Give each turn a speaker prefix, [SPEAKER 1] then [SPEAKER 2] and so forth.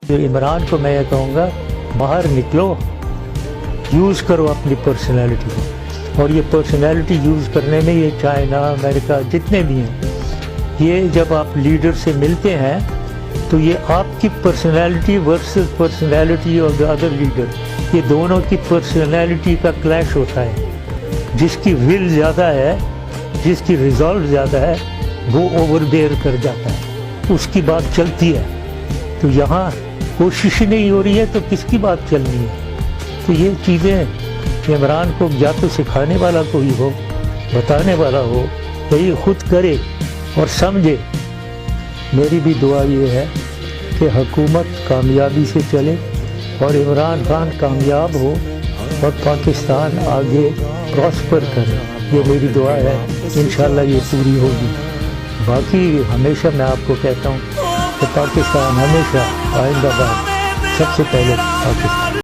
[SPEAKER 1] तो इमरान को मैं ये कहूँगा, बाहर निकलो, यूज़ करो अपनी पर्सनैलिटी को। और ये पर्सनैलिटी यूज़ करने में ये चाइना, अमेरिका, जितने भी हैं, ये जब आप लीडर से मिलते हैं तो ये आपकी personality versus personality of the other leader, ये दोनों की पर्सनैलिटी का क्लैश होता है। जिसकी विल ज़्यादा है, जिसकी रिजॉल्व ज़्यादा है, वो ओवरबेयर कर जाता है, उसकी बात चलती है। तो यहाँ कोशिश नहीं हो रही है तो किसकी बात चलनी है? तो ये चीज़ें इमरान को या तो सिखाने वाला कोई हो, बताने वाला हो, या ये खुद करे और समझे। मेरी भी दुआ ये है कि हुकूमत कामयाबी से चले और इमरान खान कामयाब हो और पाकिस्तान आगे प्रॉस्पर करे, ये मेरी दुआ है। इंशाल्लाह ये पूरी होगी। बाकी हमेशा मैं आपको कहता हूँ कि पाकिस्तान हमेशा आइंदा बाद सबसे पहले पाकिस्तान।